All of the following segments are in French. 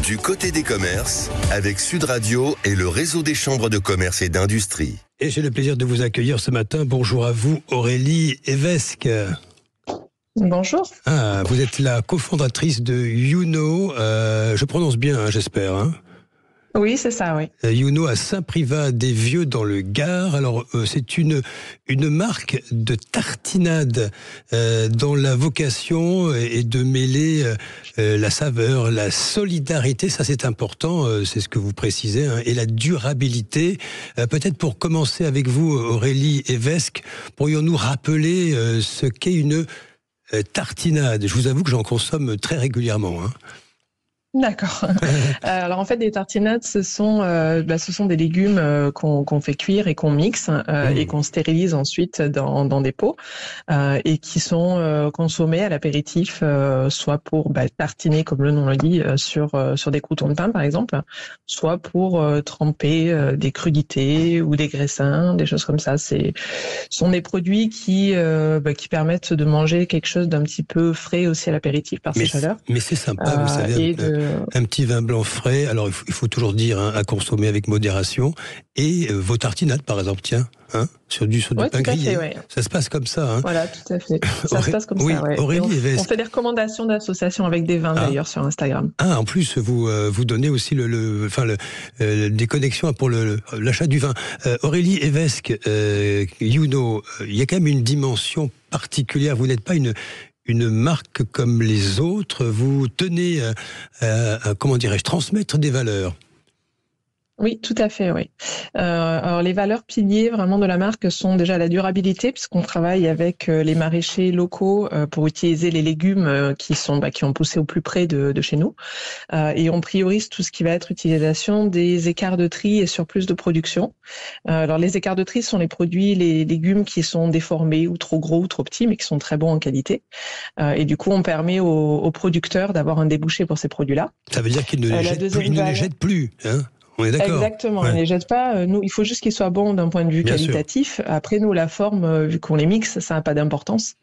Du côté des commerces, avec Sud Radio et le réseau des chambres de commerce et d'industrie. Et j'ai le plaisir de vous accueillir ce matin. Bonjour à vous, Aurélie Evesque. Bonjour. Vous êtes la cofondatrice de YouKnow. Je prononce bien, j'espère. Oui, c'est ça, oui. YouKnow à Saint-Privat-des-Vieux dans le Gard. Alors, c'est une marque de tartinade dont la vocation est de mêler la saveur, la solidarité, ça c'est important, c'est ce que vous précisez, et la durabilité. Peut-être pour commencer avec vous, Aurélie Evesque, pourrions-nous rappeler ce qu'est une tartinade? Je vous avoue que j'en consomme très régulièrement. D'accord. Alors en fait, des tartinades, ce sont des légumes qu'on fait cuire et qu'on mixe et qu'on stérilise ensuite dans des pots et qui sont consommés à l'apéritif, soit pour tartiner, comme le nom le dit, sur des croûtons de pain par exemple, soit pour tremper des crudités ou des graissins, des choses comme ça. Ce sont des produits qui permettent de manger quelque chose d'un petit peu frais aussi à l'apéritif par ses chaleurs. Mais c'est sympa, vous savez. Un petit vin blanc frais, alors il faut toujours dire à consommer avec modération, et vos tartinades par exemple, sur du pain grillé. Fait, ça se passe comme ça. Voilà, tout à fait. Ça se passe comme ça. Ouais. Aurélie on fait des recommandations d'associations avec des vins d'ailleurs sur Instagram. En plus vous donnez aussi des connexions pour l'achat du vin. Aurélie Evesque, YouKnow, il y a quand même une dimension particulière. Vous n'êtes pas une marque comme les autres, vous tenez à transmettre des valeurs. Oui, tout à fait, oui. Alors les valeurs piliers vraiment de la marque sont déjà la durabilité, puisqu'on travaille avec les maraîchers locaux pour utiliser les légumes qui ont poussé au plus près de chez nous. Et on priorise tout ce qui va être utilisation des écarts de tri et surplus de production. Alors les écarts de tri sont les légumes qui sont déformés ou trop gros ou trop petits, mais qui sont très bons en qualité. Et du coup, on permet aux producteurs d'avoir un débouché pour ces produits-là. Ça veut dire qu'ils ne les jettent plus, On est d'accord. Exactement, on ne les jette pas. Nous, il faut juste qu'ils soient bons d'un point de vue qualitatif. Après, nous, la forme, vu qu'on les mixe, ça n'a pas d'importance.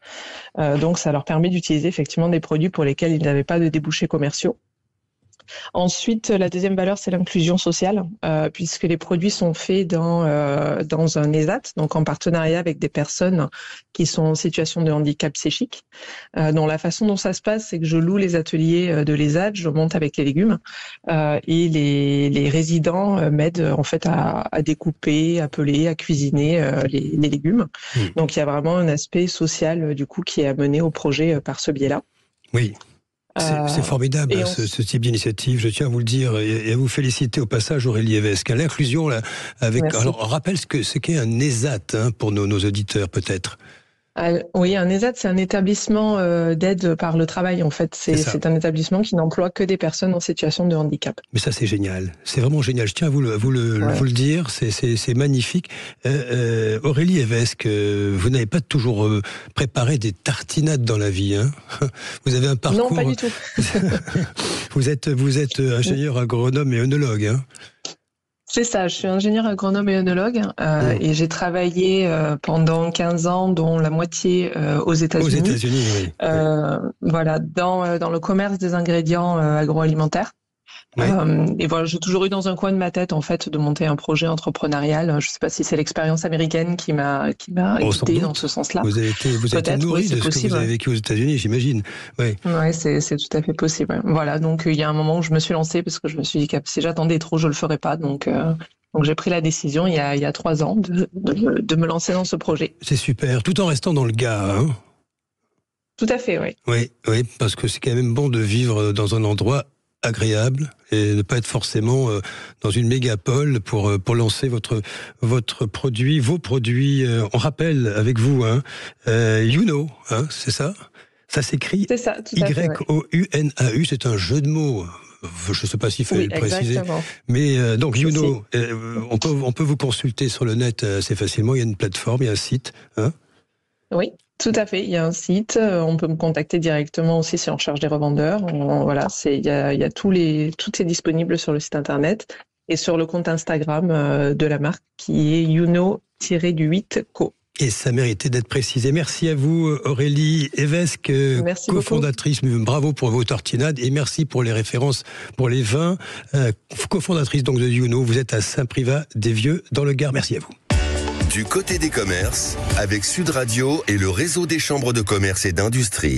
Donc, ça leur permet d'utiliser effectivement des produits pour lesquels ils n'avaient pas de débouchés commerciaux. Ensuite, la deuxième valeur, c'est l'inclusion sociale, puisque les produits sont faits dans un ESAT, donc en partenariat avec des personnes qui sont en situation de handicap psychique. Donc la façon dont ça se passe, c'est que je loue les ateliers de l'ESAT, je monte avec les légumes, et les résidents m'aident en fait à découper, à peler, à cuisiner les légumes. Donc il y a vraiment un aspect social du coup qui est amené au projet par ce biais-là. Oui. C'est formidable ce type d'initiative, je tiens à vous le dire et à vous féliciter au passage, Aurélie Evesque. L'inclusion là, alors rappelle ce qu'est un ESAT pour nos auditeurs peut-être. Oui, un ESAT, c'est un établissement d'aide par le travail, en fait. C'est un établissement qui n'emploie que des personnes en situation de handicap. Mais ça, c'est génial. C'est vraiment génial. Je tiens à vous le dire. C'est magnifique. Aurélie Evesque, vous n'avez pas toujours préparé des tartinades dans la vie, Vous avez un parcours... Non, pas du tout. Vous êtes ingénieur agronome et œnologue, C'est ça, je suis ingénieur agronome et œnologue et j'ai travaillé pendant 15 ans, dont la moitié aux États-Unis. Aux États-Unis, oui. Voilà, dans le commerce des ingrédients agroalimentaires. Oui. Et voilà, j'ai toujours eu dans un coin de ma tête en fait de monter un projet entrepreneurial. Je ne sais pas si c'est l'expérience américaine qui m'a guidée dans ce sens-là. Vous avez été nourri de ce que vous avez vécu aux États-Unis, j'imagine. Oui, c'est tout à fait possible. Voilà, donc il y a un moment où je me suis lancée parce que je me suis dit que si j'attendais trop, je le ferais pas. Donc j'ai pris la décision il y a 3 ans de me lancer dans ce projet. C'est super, tout en restant dans le Gard. Tout à fait, oui. Oui, parce que c'est quand même bon de vivre dans un endroit agréable et ne pas être forcément dans une mégapole pour lancer votre produit, vos produits. On rappelle avec vous, YouKnow, c'est ça? Ça s'écrit YOUNAU, c'est un jeu de mots. Je ne sais pas s'il faut le préciser. Exactement. Mais donc YouKnow, on peut vous consulter sur le net assez facilement. Il y a une plateforme, il y a un site. Oui. Tout à fait, il y a un site, on peut me contacter directement aussi si on cherche des revendeurs. Voilà, il y a tout est disponible sur le site internet et sur le compte Instagram de la marque qui est YouKnow-8co. Et ça méritait d'être précisé. Merci à vous, Aurélie Evesque, cofondatrice. Bravo pour vos tartinades et merci pour les références pour les vins. Cofondatrice donc de Youno. Vous êtes à Saint-Privat-des-Vieux dans le Gard. Merci à vous. Du côté des commerces, avec Sud Radio et le réseau des chambres de commerce et d'industrie.